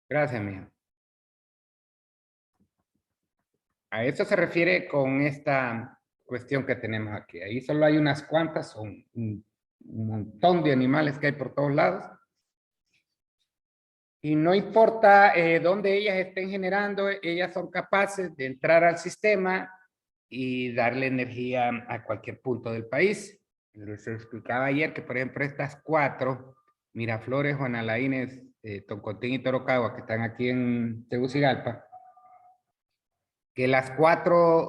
Gracias, mijo. A eso se refiere con esta cuestión que tenemos aquí. Ahí solo hay unas cuantas, son un montón de animales que hay por todos lados. Y no importa dónde ellas estén generando, ellas son capaces de entrar al sistema y darle energía a cualquier punto del país. Les explicaba ayer que, por ejemplo, estas cuatro, Miraflores, Juana Laínez, Toncontín y Torocagua, que están aquí en Tegucigalpa, que las cuatro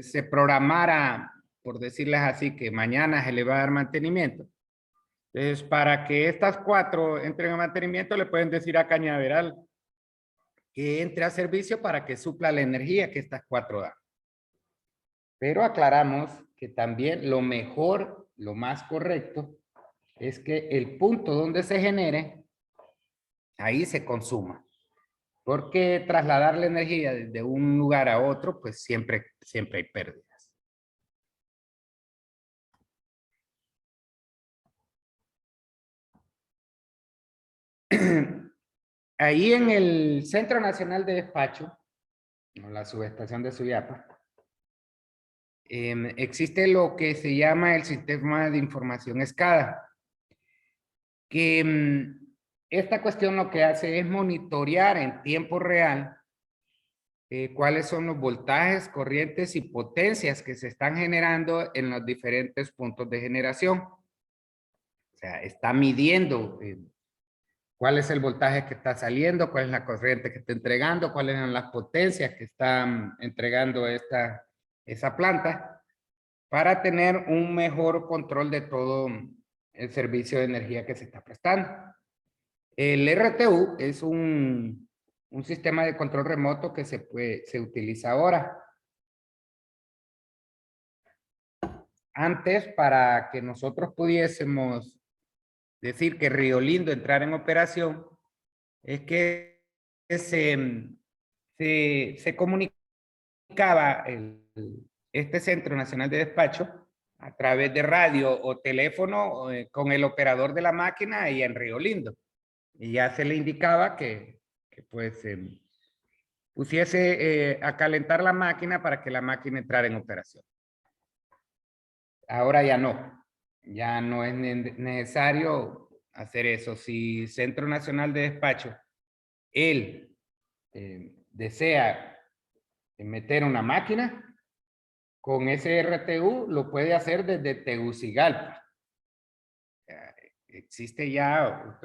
se programara, por decirles así, que mañana se le va a dar mantenimiento. Entonces, para que estas cuatro entren a mantenimiento, le pueden decir a Cañaveral que entre a servicio para que supla la energía que estas cuatro dan. Pero aclaramos que también lo mejor, lo más correcto, es que el punto donde se genere, ahí se consuma. Porque trasladar la energía de un lugar a otro, pues siempre hay pérdidas. Ahí en el Centro Nacional de Despacho, o la subestación de Suyapa, existe lo que se llama el Sistema de Información SCADA, que esta cuestión lo que hace es monitorear en tiempo real cuáles son los voltajes, corrientes y potencias que se están generando en los diferentes puntos de generación. O sea, está midiendo cuál es el voltaje que está saliendo, cuál es la corriente que está entregando, cuáles son las potencias que están entregando esa planta, para tener un mejor control de todo el servicio de energía que se está prestando. El RTU es un sistema de control remoto que se utiliza ahora. Antes, para que nosotros pudiésemos decir que Río Lindo entrara en operación, es que se comunicaba este Centro Nacional de Despacho a través de radio o teléfono con el operador de la máquina y en Río Lindo. Y ya se le indicaba que pues pusiese a calentar la máquina para que la máquina entrara en operación. Ahora ya no es necesario hacer eso. Si Centro Nacional de Despacho, él desea meter una máquina, con ese RTU lo puede hacer desde Tegucigalpa. Existe ya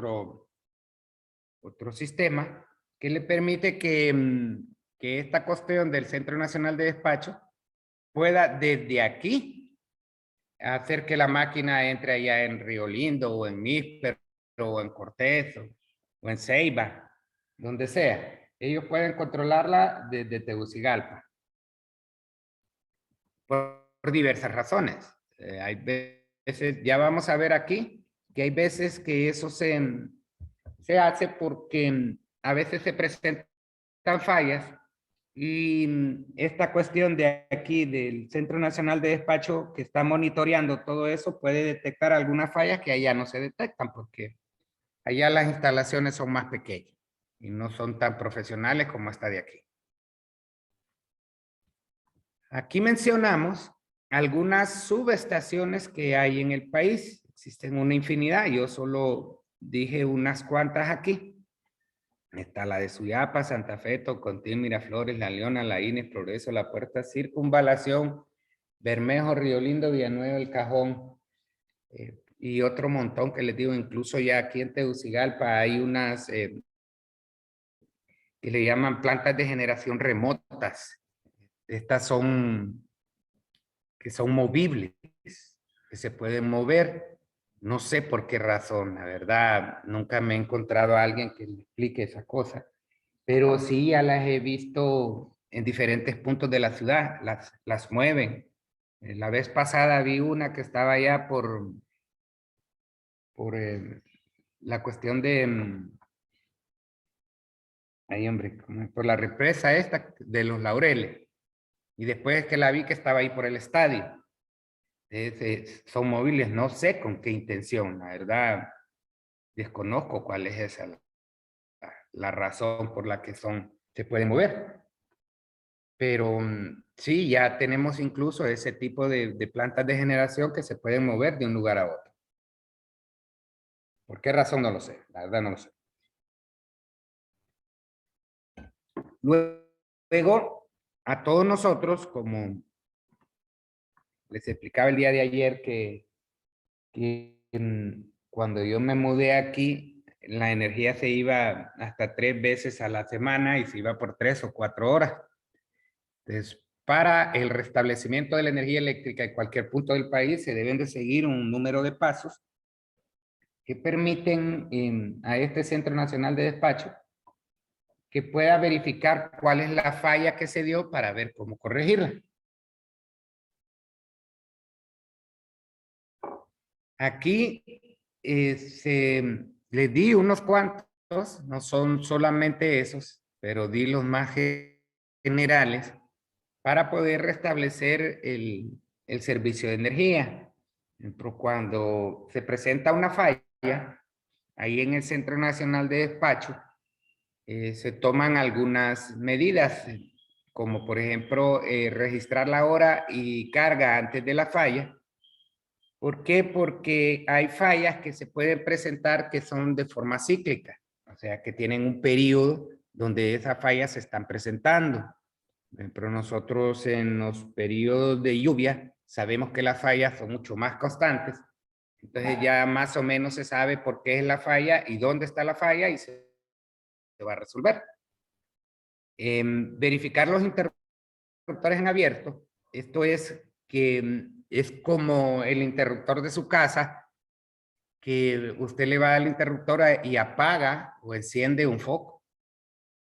otro sistema que le permite que esta cuestión del Centro Nacional de Despacho pueda desde aquí hacer que la máquina entre allá en Río Lindo o en Níspero o en Cortés o en Ceiba, donde sea. Ellos pueden controlarla desde Tegucigalpa por diversas razones. Hay veces, ya vamos a ver aquí, que hay veces que eso se hace porque a veces se presentan fallas y esta cuestión de aquí del Centro Nacional de Despacho que está monitoreando todo eso puede detectar algunas fallas que allá no se detectan porque allá las instalaciones son más pequeñas y no son tan profesionales como esta de aquí. Aquí mencionamos algunas subestaciones que hay en el país. Existen una infinidad, yo solo dije unas cuantas aquí. Está la de Suyapa, Santa Fe, Tocontín, Miraflores, La Leona, La Inés, Progreso, La Puerta, Circunvalación, Bermejo, Río Lindo, Villanueva, El Cajón, y otro montón que les digo, incluso ya aquí en Tegucigalpa hay unas que le llaman plantas de generación remotas. Estas que son movibles, que se pueden mover. No sé por qué razón, la verdad, nunca me he encontrado a alguien que me explique esa cosa, pero sí ya las he visto en diferentes puntos de la ciudad, las mueven. La vez pasada vi una que estaba allá por la cuestión de, ay hombre, por la represa esta de los Laureles. Y después que la vi que estaba ahí por el estadio. Son móviles, no sé con qué intención, la verdad, desconozco cuál es esa la razón por la que se pueden mover. Pero sí, ya tenemos incluso ese tipo de plantas de generación que se pueden mover de un lugar a otro. ¿Por qué razón? No lo sé, la verdad no lo sé. Luego, a todos nosotros, como les explicaba el día de ayer, que cuando yo me mudé aquí, la energía se iba hasta 3 veces a la semana y se iba por 3 o 4 horas. Entonces, para el restablecimiento de la energía eléctrica en cualquier punto del país, se deben de seguir un número de pasos que permiten a este Centro Nacional de Despacho que pueda verificar cuál es la falla que se dio para ver cómo corregirla. Aquí les di unos cuantos, no son solamente esos, pero di los más generales para poder restablecer el servicio de energía. Pero cuando se presenta una falla, ahí en el Centro Nacional de Despacho, se toman algunas medidas, como por ejemplo registrar la hora y carga antes de la falla. ¿Por qué? Porque hay fallas que se pueden presentar que son de forma cíclica, o sea, que tienen un periodo donde esas fallas se están presentando. Pero nosotros en los periodos de lluvia sabemos que las fallas son mucho más constantes. Entonces ya más o menos se sabe por qué es la falla y dónde está la falla y se va a resolver. Verificar los interruptores en abierto. Esto es que es como el interruptor de su casa, que usted le va al interruptor y apaga o enciende un foco.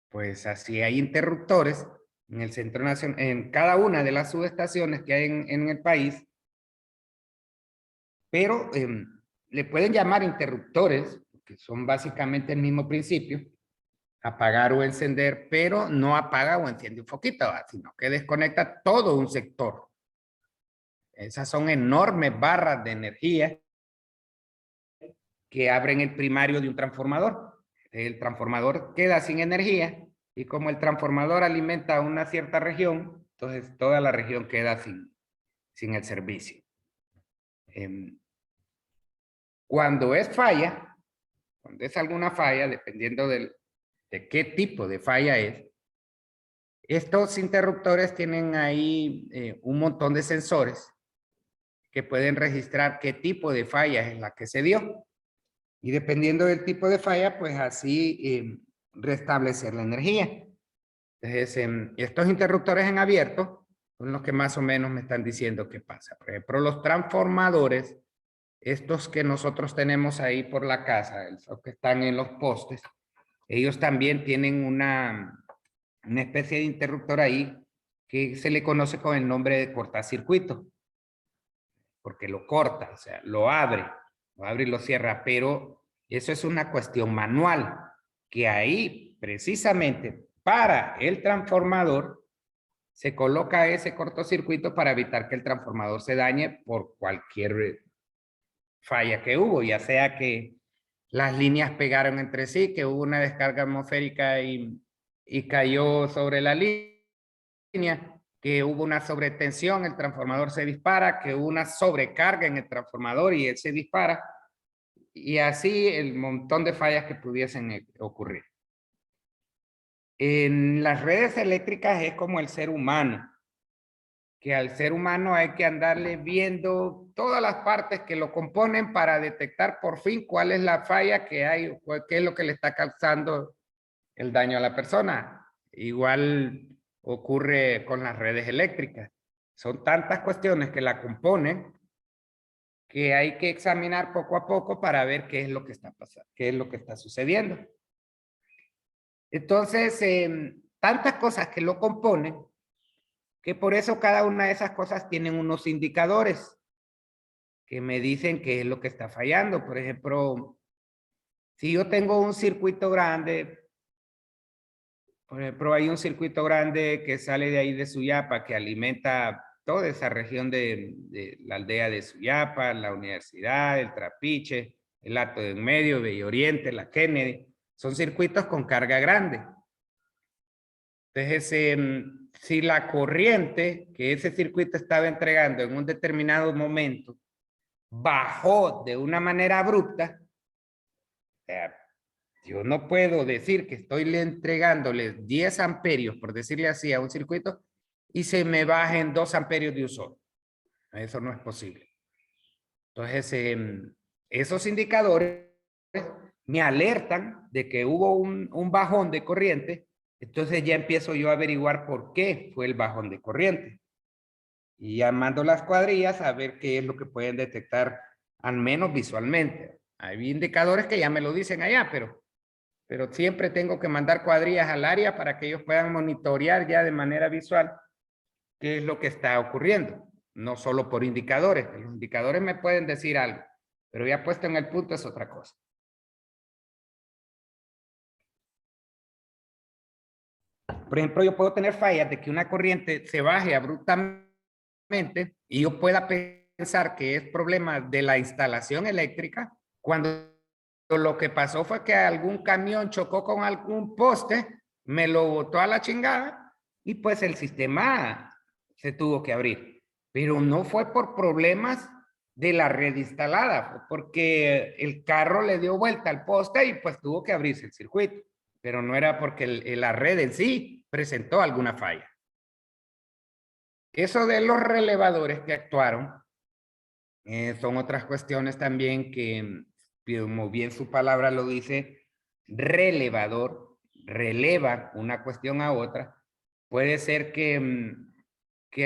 Pues así hay interruptores en el Centro Nacional, en cada una de las subestaciones que hay en el país, pero le pueden llamar interruptores, que son básicamente el mismo principio, apagar o encender, pero no apaga o enciende un foquito, sino que desconecta todo un sector. Esas son enormes barras de energía que abren el primario de un transformador. El transformador queda sin energía y como el transformador alimenta una cierta región, entonces toda la región queda sin el servicio. Cuando es falla, cuando es alguna falla, dependiendo de qué tipo de falla es, estos interruptores tienen ahí un montón de sensores que pueden registrar qué tipo de falla es la que se dio. Y dependiendo del tipo de falla, pues así restablecer la energía. Entonces, estos interruptores en abierto son los que más o menos me están diciendo qué pasa. Por ejemplo, los transformadores, estos que nosotros tenemos ahí por la casa, los que están en los postes, ellos también tienen una especie de interruptor ahí que se le conoce con el nombre de cortacircuito, porque lo corta, o sea, lo abre y lo cierra, pero eso es una cuestión manual, que ahí precisamente para el transformador se coloca ese cortocircuito para evitar que el transformador se dañe por cualquier falla que hubo, ya sea que las líneas pegaron entre sí, que hubo una descarga atmosférica y cayó sobre la línea, que hubo una sobretensión, el transformador se dispara, que hubo una sobrecarga en el transformador y él se dispara, y así el montón de fallas que pudiesen ocurrir. En las redes eléctricas es como el ser humano, que al ser humano hay que andarle viendo todas las partes que lo componen para detectar por fin cuál es la falla que hay o qué es lo que le está causando el daño a la persona. Igual ocurre con las redes eléctricas. Son tantas cuestiones que la componen que hay que examinar poco a poco para ver qué es lo que está pasando, qué es lo que está sucediendo. Entonces, tantas cosas que lo componen, que por eso cada una de esas cosas tienen unos indicadores que me dicen qué es lo que está fallando. Por ejemplo, si yo tengo un circuito grande, por ejemplo, hay un circuito grande que sale de ahí de Suyapa que alimenta toda esa región de la aldea de Suyapa, la universidad, el Trapiche, el Hato de en Medio, Bello Oriente, la Kennedy. son circuitos con carga grande. Entonces, si la corriente que ese circuito estaba entregando en un determinado momento bajó de una manera abrupta, o sea, yo no puedo decir que estoy entregándole 10 amperios, por decirle así, a un circuito y se me bajen 2 amperios de un solo. Eso no es posible. Entonces, esos indicadores me alertan de que hubo un bajón de corriente. Entonces ya empiezo yo a averiguar por qué fue el bajón de corriente. Y ya mando las cuadrillas a ver qué es lo que pueden detectar, al menos visualmente. Hay indicadores que ya me lo dicen allá, pero siempre tengo que mandar cuadrillas al área para que ellos puedan monitorear ya de manera visual qué es lo que está ocurriendo. No solo por indicadores. Los indicadores me pueden decir algo, pero ya puesto en el punto es otra cosa. Por ejemplo, yo puedo tener fallas de que una corriente se baje abruptamente y yo pueda pensar que es problema de la instalación eléctrica cuando lo que pasó fue que algún camión chocó con algún poste, me lo botó a la chingada y pues el sistema se tuvo que abrir. Pero no fue por problemas de la red instalada, fue porque el carro le dio vuelta al poste y pues tuvo que abrirse el circuito. Pero no era porque la red en sí presentó alguna falla. Eso de los relevadores que actuaron son otras cuestiones también que, como bien su palabra lo dice, relevador, releva una cuestión a otra. Puede ser que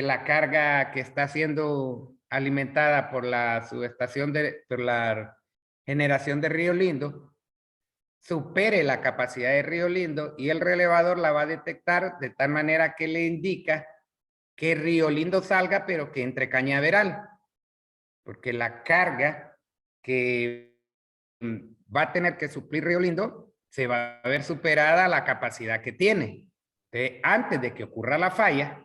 la carga que está siendo alimentada por la subestación, por la generación de Río Lindo, supere la capacidad de Río Lindo y el relevador la va a detectar de tal manera que le indica que Río Lindo salga, pero que entre Cañaveral, porque la carga que va a tener que suplir Río Lindo se va a ver superada la capacidad que tiene. Entonces, antes de que ocurra la falla,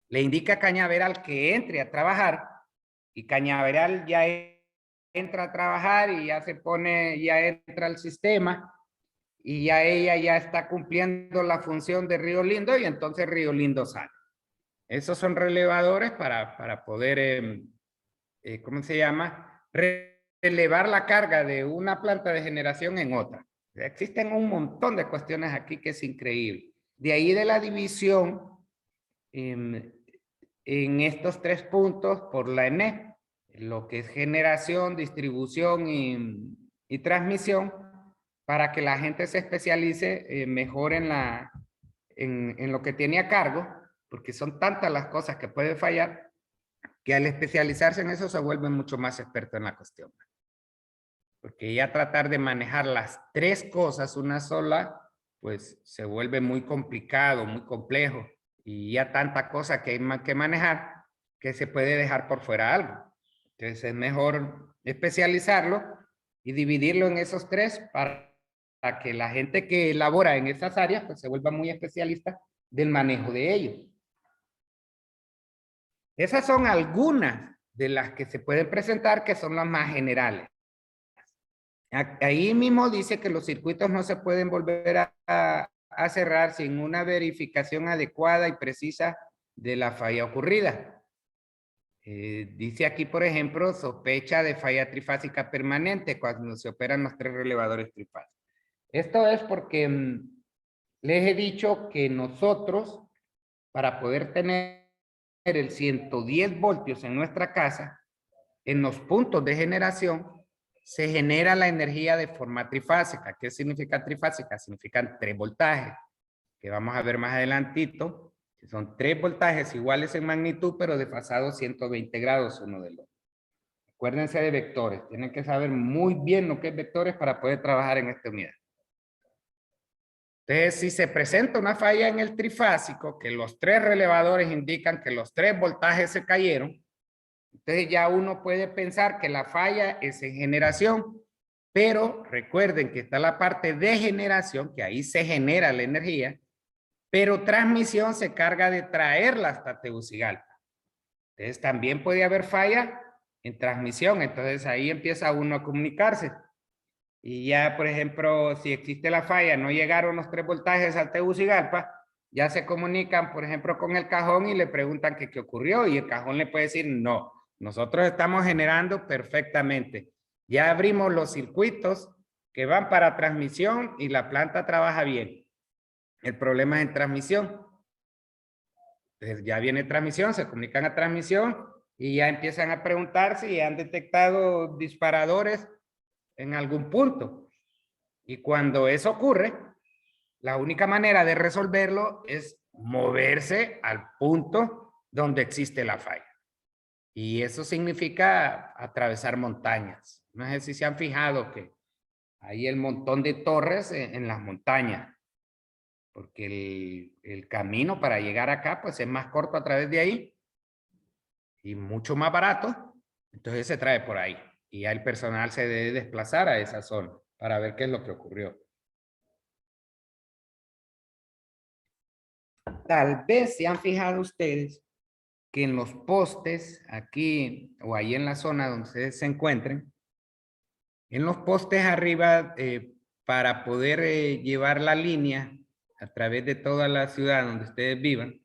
le indica a Cañaveral que entre a trabajar y Cañaveral ya entra a trabajar y ya se pone, ya entra al sistema y ya ella ya está cumpliendo la función de Río Lindo y entonces Río Lindo sale. Esos son relevadores para poder, ¿cómo se llama? Relevar la carga de una planta de generación en otra. Existen un montón de cuestiones aquí que es increíble. De ahí de la división en estos 3 puntos por la ENE, lo que es generación, distribución y transmisión, para que la gente se especialice mejor en lo que tiene a cargo, porque son tantas las cosas que pueden fallar, que al especializarse en eso se vuelve mucho más experto en la cuestión. Porque ya tratar de manejar las 3 cosas una sola, pues se vuelve muy complicado, muy complejo, y ya tanta cosa que hay que manejar que se puede dejar por fuera algo. Entonces es mejor especializarlo y dividirlo en esos 3 para que la gente que elabora en esas áreas pues se vuelva muy especialista del manejo de ellos. Esas son algunas de las que se pueden presentar, que son las más generales. Ahí mismo dice que los circuitos no se pueden volver a cerrar sin una verificación adecuada y precisa de la falla ocurrida. Dice aquí, por ejemplo, sospecha de falla trifásica permanente cuando se operan los 3 relevadores trifásicos. Esto es porque les he dicho que nosotros, para poder tener el 110 voltios en nuestra casa, en los puntos de generación, se genera la energía de forma trifásica. ¿Qué significa trifásica? Significan 3 voltajes, que vamos a ver más adelantito, que son 3 voltajes iguales en magnitud, pero desfasados 120 grados uno del otro. Acuérdense de vectores, tienen que saber muy bien lo que es vectores para poder trabajar en esta unidad. Entonces, si se presenta una falla en el trifásico, que los 3 relevadores indican que los 3 voltajes se cayeron, entonces ya uno puede pensar que la falla es en generación, pero recuerden que está la parte de generación, que ahí se genera la energía, pero transmisión se carga de traerla hasta Tegucigalpa. Entonces también puede haber falla en transmisión, entonces ahí empieza uno a comunicarse. y ya, por ejemplo, si existe la falla, no llegaron los 3 voltajes al Tegucigalpa, ya se comunican, por ejemplo, con el cajón y le preguntan que qué ocurrió y el cajón le puede decir, no, nosotros estamos generando perfectamente. Ya abrimos los circuitos que van para transmisión y la planta trabaja bien. El problema es en transmisión. Entonces ya viene transmisión, se comunican a transmisión y ya empiezan a preguntar si han detectado disparadores en algún punto. Y cuando eso ocurre, la única manera de resolverlo es moverse al punto donde existe la falla. Y eso significa atravesar montañas. No sé si se han fijado que hay el montón de torres en las montañas, porque el camino para llegar acá pues es más corto a través de ahí y mucho más barato. Entonces se trae por ahí y ya el personal se debe desplazar a esa zona para ver qué es lo que ocurrió. Tal vez se han fijado ustedes que en los postes, aquí o ahí en la zona donde ustedes se encuentren, en los postes arriba, para poder llevar la línea a través de toda la ciudad donde ustedes vivan,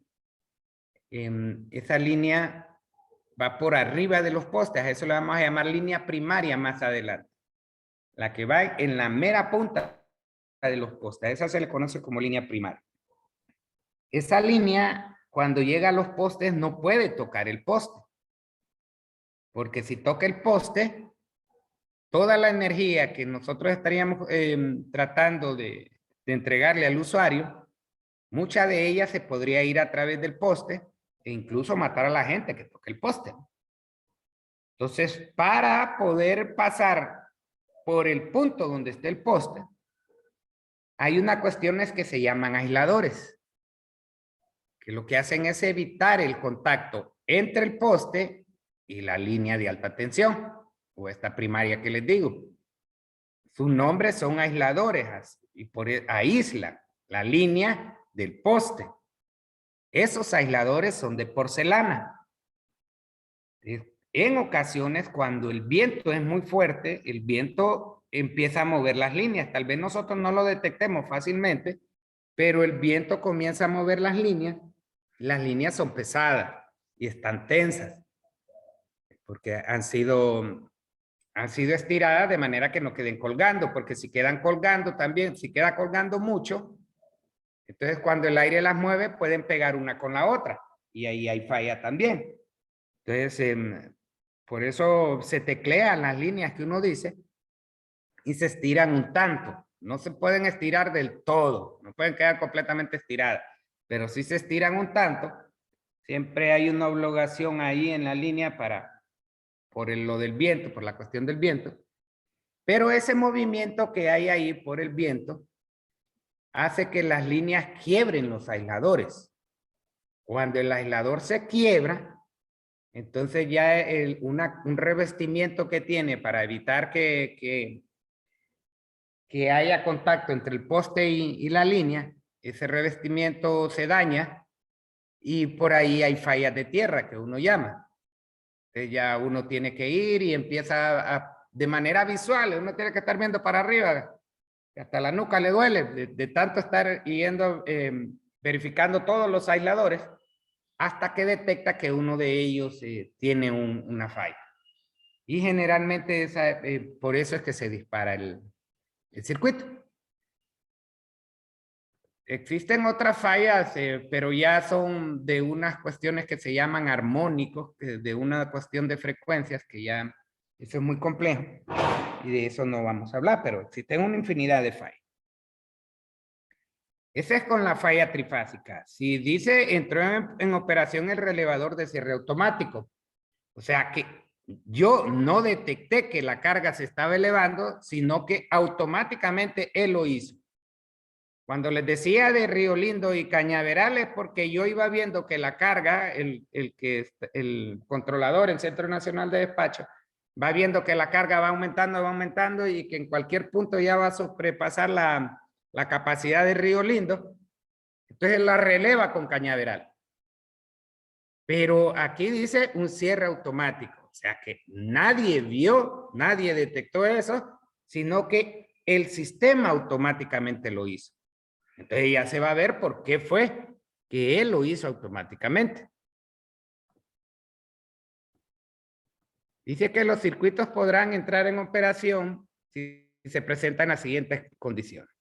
esa línea va por arriba de los postes, a eso le vamos a llamar línea primaria más adelante. La que va en la mera punta de los postes, esa se le conoce como línea primaria. Esa línea, cuando llega a los postes, no puede tocar el poste. Porque si toca el poste, toda la energía que nosotros estaríamos tratando de entregarle al usuario, mucha de ella se podría ir a través del poste e incluso matar a la gente que toque el poste. Entonces, para poder pasar por el punto donde esté el poste, hay unas cuestiones que se llaman aisladores, que lo que hacen es evitar el contacto entre el poste y la línea de alta tensión, o esta primaria que les digo. Sus nombres son aisladores y aíslan la línea del poste. Esos aisladores son de porcelana. En ocasiones, cuando el viento es muy fuerte, el viento empieza a mover las líneas. Tal vez nosotros no lo detectemos fácilmente, pero el viento comienza a mover las líneas. Las líneas son pesadas y están tensas, porque han sido estiradas de manera que no queden colgando, porque si quedan colgando también, si queda colgando mucho, entonces cuando el aire las mueve pueden pegar una con la otra y ahí hay falla también. Entonces, por eso se teclean las líneas que uno dice y se estiran un tanto. No se pueden estirar del todo, no pueden quedar completamente estiradas, pero sí se estiran un tanto. Siempre hay una obligación ahí en la línea por lo del viento, por la cuestión del viento. Pero ese movimiento que hay ahí por el viento hace que las líneas quiebren los aisladores. Cuando el aislador se quiebra, entonces ya un revestimiento que tiene para evitar que haya contacto entre el poste y la línea, ese revestimiento se daña y por ahí hay fallas de tierra que uno llama. Entonces ya uno tiene que ir y empieza de manera visual, uno tiene que estar viendo para arriba, hasta la nuca le duele de tanto estar yendo, verificando todos los aisladores, hasta que detecta que uno de ellos tiene una falla. Y generalmente por eso es que se dispara el circuito. Existen otras fallas, pero ya son de unas cuestiones que se llaman armónicos, de una cuestión de frecuencias que ya, eso es muy complejo y de eso no vamos a hablar, pero existen una infinidad de fallas. Esa es con la falla trifásica. Si dice entró en operación el relevador de cierre automático, o sea que yo no detecté que la carga se estaba elevando, sino que automáticamente él lo hizo. Cuando les decía de Río Lindo y Cañaveral es porque yo iba viendo que la carga, el controlador, el Centro Nacional de Despacho, va viendo que la carga va aumentando y que en cualquier punto ya va a sobrepasar la capacidad de Río Lindo. Entonces la releva con Cañaveral. Pero aquí dice un cierre automático. O sea que nadie vio, nadie detectó eso, sino que el sistema automáticamente lo hizo. Entonces ya se va a ver por qué fue que él lo hizo automáticamente. Dice que los circuitos podrán entrar en operación si se presentan las siguientes condiciones.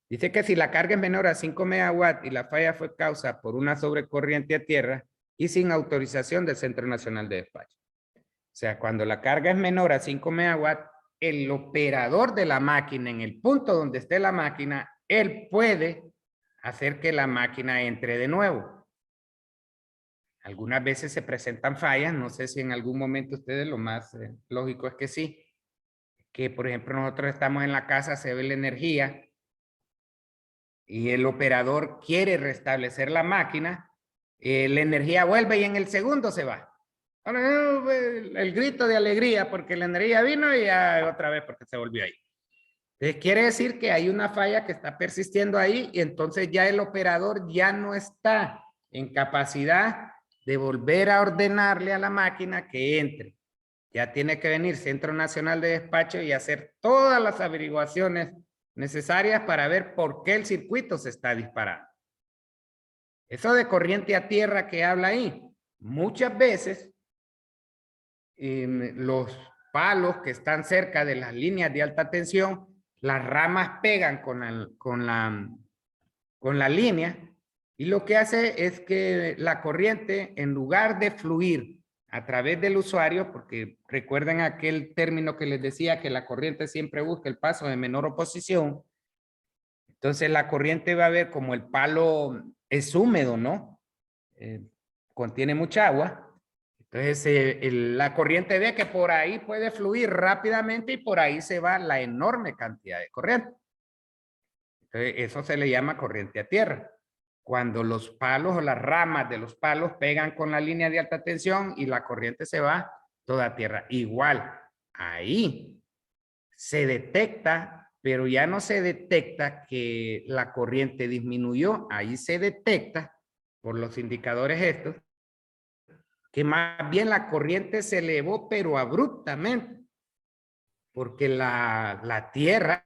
Dice que si la carga es menor a 5 megawatts y la falla fue causa por una sobrecorriente a tierra y sin autorización del Centro Nacional de Despacho. O sea, cuando la carga es menor a 5 megawatts, el operador de la máquina, en el punto donde esté la máquina, él puede hacer que la máquina entre de nuevo. Algunas veces se presentan fallas, no sé si en algún momento ustedes, lo más lógico es que sí, que por ejemplo nosotros estamos en la casa, se ve la energía y el operador quiere restablecer la máquina, la energía vuelve y en el segundo se va. El grito de alegría porque la energía vino y ya otra vez porque se volvió ahí. Entonces quiere decir que hay una falla que está persistiendo ahí y entonces ya el operador ya no está en capacidad de volver a ordenarle a la máquina que entre. Ya tiene que venir Centro Nacional de Despacho y hacer todas las averiguaciones necesarias para ver por qué el circuito se está disparando. Eso de corriente a tierra que habla ahí, muchas veces los palos que están cerca de las líneas de alta tensión, las ramas pegan con la línea y lo que hace es que la corriente, en lugar de fluir a través del usuario, porque recuerden aquel término que les decía que la corriente siempre busca el paso de menor oposición, entonces la corriente va a ver como el palo es húmedo, ¿no? Contiene mucha agua. Entonces la corriente ve que por ahí puede fluir rápidamente y por ahí se va la enorme cantidad de corriente. Entonces eso se le llama corriente a tierra. Cuando los palos o las ramas de los palos pegan con la línea de alta tensión y la corriente se va toda a tierra. Igual, ahí se detecta, pero ya no se detecta que la corriente disminuyó. Ahí se detecta por los indicadores estos que más bien la corriente se elevó, pero abruptamente, porque la tierra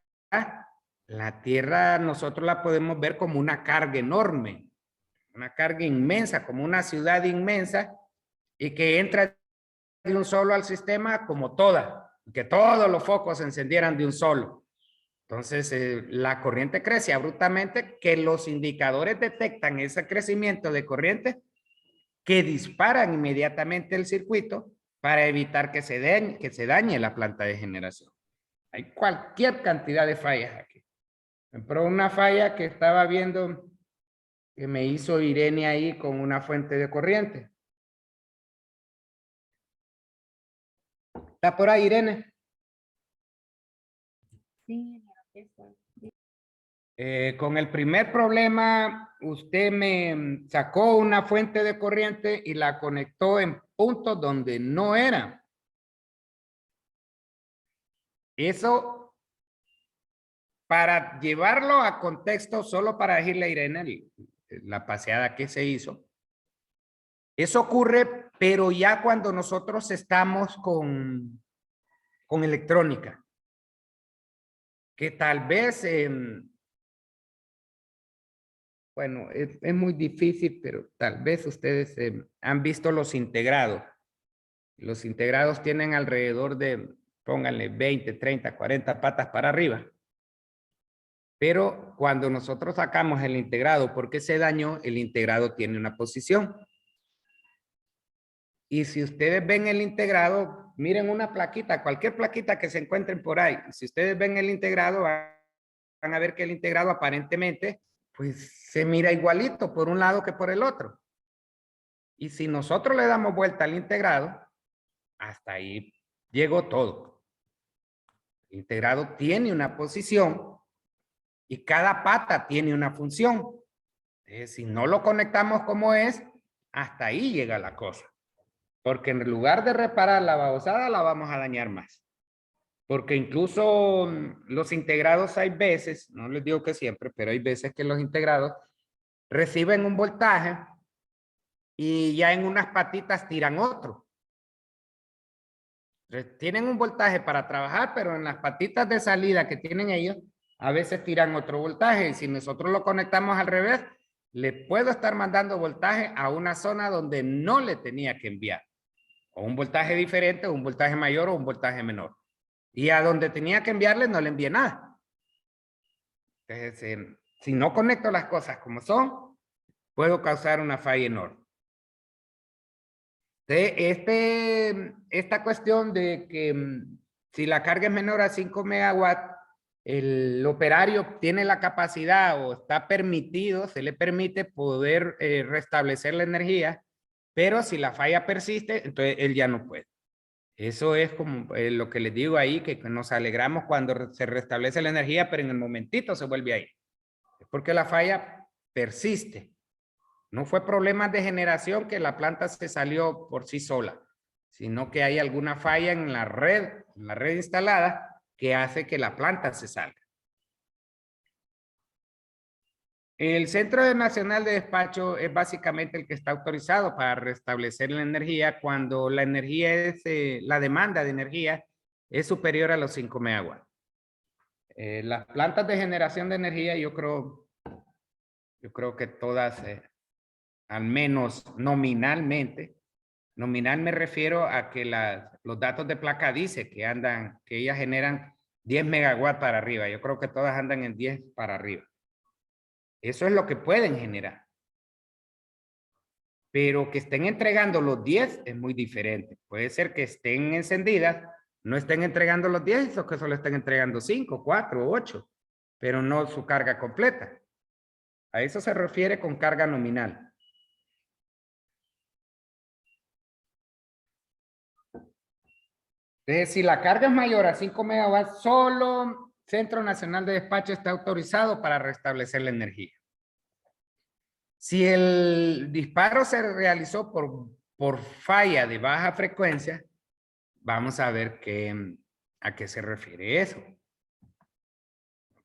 nosotros la podemos ver como una carga enorme, una carga inmensa, como una ciudad inmensa, y que entra de un solo al sistema como toda, que todos los focos se encendieran de un solo. Entonces, la corriente crece abruptamente, que los indicadores detectan ese crecimiento de corriente que disparan inmediatamente el circuito para evitar que se dañe la planta de generación. Hay cualquier cantidad de fallas aquí. Pero una falla que estaba viendo que me hizo Irene ahí con una fuente de corriente. ¿Está por ahí, Irene? Sí, está. Con el primer problema, usted me sacó una fuente de corriente y la conectó en puntos donde no era. Eso, para llevarlo a contexto, solo para decirle a Irene la paseada que se hizo. Eso ocurre, pero ya cuando nosotros estamos con electrónica. Que tal vez... bueno, es muy difícil, pero tal vez ustedes han visto los integrados. Los integrados tienen alrededor de, pónganle 20, 30, 40 patas para arriba. Pero cuando nosotros sacamos el integrado porque se dañó, el integrado tiene una posición. Y si ustedes ven el integrado, miren una plaquita, cualquier plaquita que se encuentren por ahí. Si ustedes ven el integrado, van a ver que el integrado aparentemente pues se mira igualito por un lado que por el otro. Y si nosotros le damos vuelta al integrado, hasta ahí llegó todo. El integrado tiene una posición y cada pata tiene una función. Si no lo conectamos como es, hasta ahí llega la cosa. Porque en lugar de reparar la babosada, la vamos a dañar más. Porque incluso los integrados hay veces, no les digo que siempre, pero hay veces que los integrados reciben un voltaje y ya en unas patitas tiran otro. Entonces, tienen un voltaje para trabajar, pero en las patitas de salida que tienen ellos, a veces tiran otro voltaje. Y si nosotros lo conectamos al revés, le puedo estar mandando voltaje a una zona donde no le tenía que enviar. O un voltaje diferente, o un voltaje mayor, o un voltaje menor. Y a donde tenía que enviarle, no le envié nada. Entonces, si no conecto las cosas como son, puedo causar una falla enorme. Esta cuestión de que si la carga es menor a 5 megawatts, el operario tiene la capacidad o está permitido, se le permite poder restablecer la energía, pero si la falla persiste, entonces él ya no puede. Eso es como lo que les digo ahí, que nos alegramos cuando se restablece la energía, pero en el momentito se vuelve ahí. Es porque la falla persiste. No fue problemas de generación que la planta se salió por sí sola, sino que hay alguna falla en la red instalada que hace que la planta se salga. El Centro Nacional de Despacho es básicamente el que está autorizado para restablecer la energía cuando la energía es, la demanda de energía es superior a los 5 megawatts. Las plantas de generación de energía, yo creo que todas, al menos nominalmente, nominal me refiero a que los datos de placa dice que ellas generan 10 megawatts para arriba. Yo creo que todas andan en 10 para arriba. Eso es lo que pueden generar. Pero que estén entregando los 10 es muy diferente. Puede ser que estén encendidas, no estén entregando los 10, o que solo estén entregando 5, 4, 8, pero no su carga completa. A eso se refiere con carga nominal. Entonces, si la carga es mayor a 5 megawatts, solo Centro Nacional de Despacho está autorizado para restablecer la energía. Si el disparo se realizó por falla de baja frecuencia, vamos a ver a qué se refiere eso.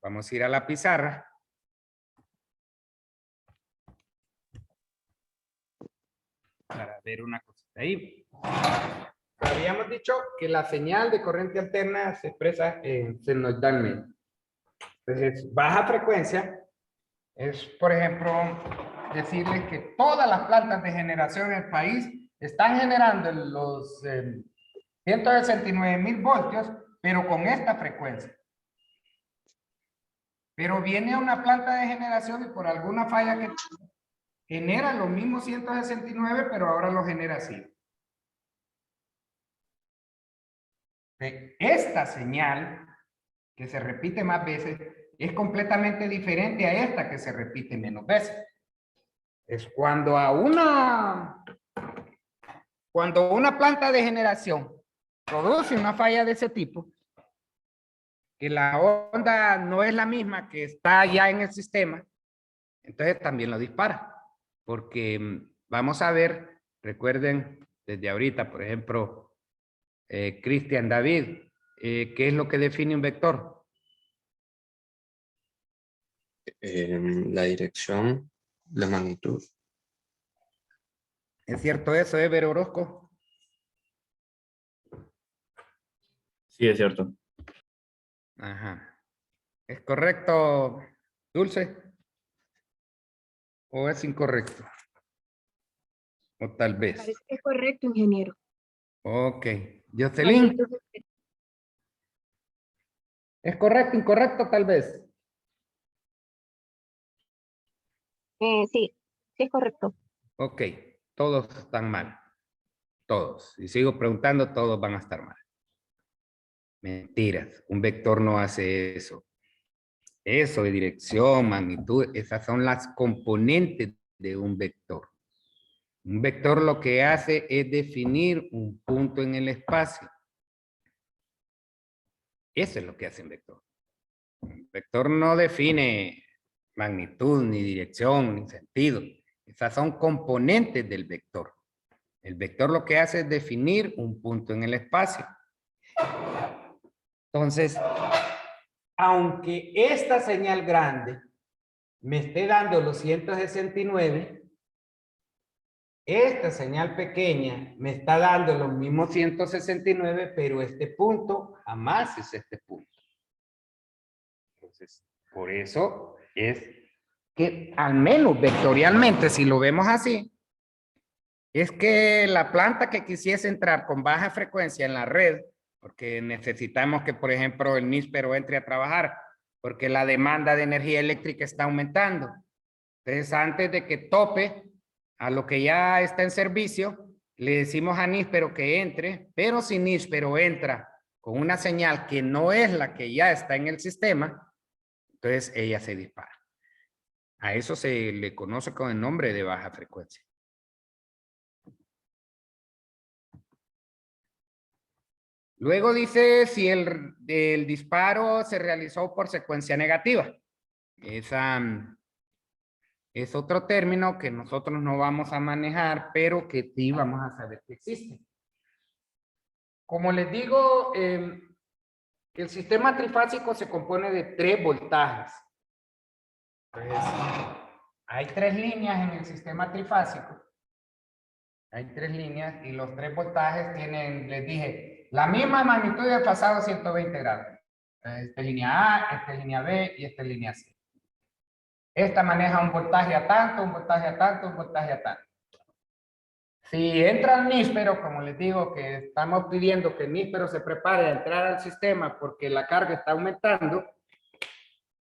Vamos a ir a la pizarra. Para ver una cosita ahí. Habíamos dicho que la señal de corriente alterna se expresa senoidalmente. Entonces, baja frecuencia es, por ejemplo, decirles que todas las plantas de generación en el país están generando los 169,000 voltios, pero con esta frecuencia. Pero viene una planta de generación y por alguna falla que genera los mismos 169, pero ahora lo genera así. Esta señal, que se repite más veces, es completamente diferente a esta que se repite menos veces. Es cuando una planta de generación produce una falla de ese tipo, que la onda no es la misma que está ya en el sistema, entonces también lo dispara. Porque vamos a ver, recuerden desde ahorita, por ejemplo, Cristian, David, ¿qué es lo que define un vector? La dirección, la magnitud. ¿Es cierto eso, Ever Orozco? Sí, es cierto. Ajá. ¿Es correcto, Dulce? ¿O es incorrecto? O tal vez. Parece que es correcto, ingeniero. Ok. Jocelyn, ¿es correcto, incorrecto, tal vez? Sí, sí es correcto. Ok. Todos están mal. Todos. Y sigo preguntando, todos van a estar mal. Mentiras. Un vector no hace eso. Eso de dirección, magnitud, esas son las componentes de un vector. Un vector lo que hace es definir un punto en el espacio. Eso es lo que hace un vector. Un vector no define magnitud, ni dirección, ni sentido. Esas son componentes del vector. El vector lo que hace es definir un punto en el espacio. Entonces, aunque esta señal grande me esté dando los 169, esta señal pequeña me está dando los mismos 169, pero este punto jamás es este punto. Entonces, por eso es que al menos vectorialmente, si lo vemos así, es que la planta que quisiese entrar con baja frecuencia en la red, porque necesitamos que, por ejemplo, el níspero entre a trabajar, porque la demanda de energía eléctrica está aumentando. Entonces, antes de que tope a lo que ya está en servicio, le decimos a níspero que entre, pero si níspero entra con una señal que no es la que ya está en el sistema, entonces ella se dispara. A eso se le conoce con el nombre de baja frecuencia. Luego dice si el disparo se realizó por secuencia negativa. Esa es otro término que nosotros no vamos a manejar, pero que sí vamos a saber que existe. Como les digo, el sistema trifásico se compone de 3 voltajes. Entonces, hay 3 líneas en el sistema trifásico. Hay 3 líneas y los 3 voltajes tienen, les dije, la misma magnitud de pasado 120 grados. Esta es línea A, esta es línea B y esta es línea C. Esta maneja un voltaje a tanto, un voltaje a tanto, un voltaje a tanto. Si entra el níspero, como les digo, que estamos pidiendo que el níspero se prepare a entrar al sistema porque la carga está aumentando,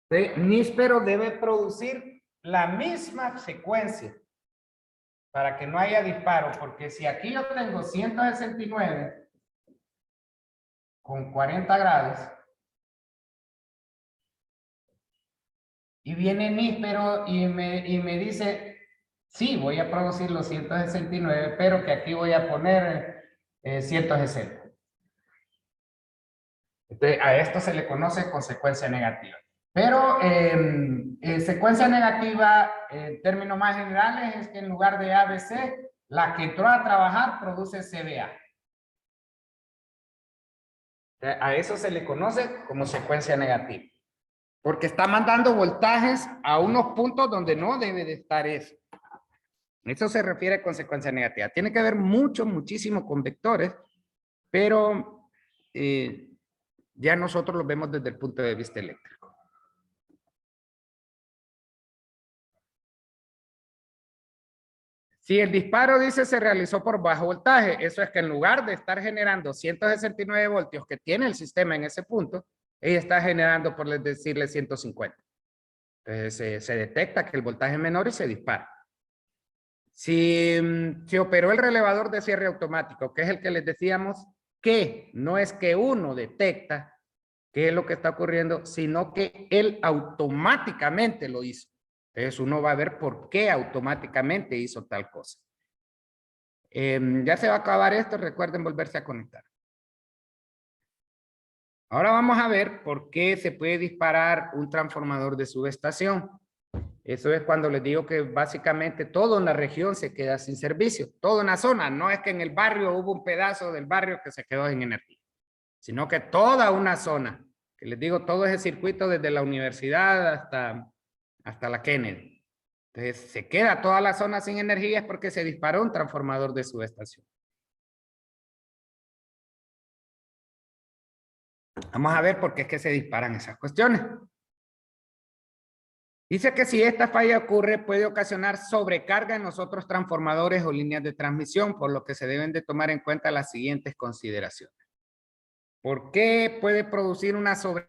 el níspero debe producir la misma secuencia para que no haya disparo, porque si aquí yo tengo 169 con 40 grados y viene níspero y me dice, sí, voy a producir los 169, pero que aquí voy a poner 160. Entonces, a esto se le conoce consecuencia negativa. Pero secuencia negativa, en términos más generales, es que en lugar de ABC, la que entró a trabajar produce CBA. A eso se le conoce como secuencia negativa. Porque está mandando voltajes a unos puntos donde no debe de estar eso. Eso se refiere a consecuencia negativa. Tiene que ver muchísimo con vectores, pero ya nosotros lo vemos desde el punto de vista eléctrico. Si el disparo dice se realizó por bajo voltaje, eso es que en lugar de estar generando 169 voltios que tiene el sistema en ese punto, ella está generando, por decirle, 150. Entonces se detecta que el voltaje es menor y se dispara. Si operó el relevador de cierre automático, que es el que les decíamos que no es que uno detecta qué es lo que está ocurriendo, sino que él automáticamente lo hizo. Entonces uno va a ver por qué automáticamente hizo tal cosa. Ya se va a acabar esto, recuerden volverse a conectar. Ahora vamos a ver por qué se puede disparar un transformador de subestación. Eso es cuando les digo que básicamente toda una región se queda sin servicio, toda una zona. No es que en el barrio hubo un pedazo del barrio que se quedó sin energía, sino que toda una zona, que les digo todo ese circuito desde la universidad hasta la Kennedy. Entonces se queda toda la zona sin energía es porque se disparó un transformador de subestación. Vamos a ver por qué es que se disparan esas cuestiones. Dice que si esta falla ocurre, puede ocasionar sobrecarga en los otros transformadores o líneas de transmisión, por lo que se deben de tomar en cuenta las siguientes consideraciones. ¿Por qué puede producir una sobrecarga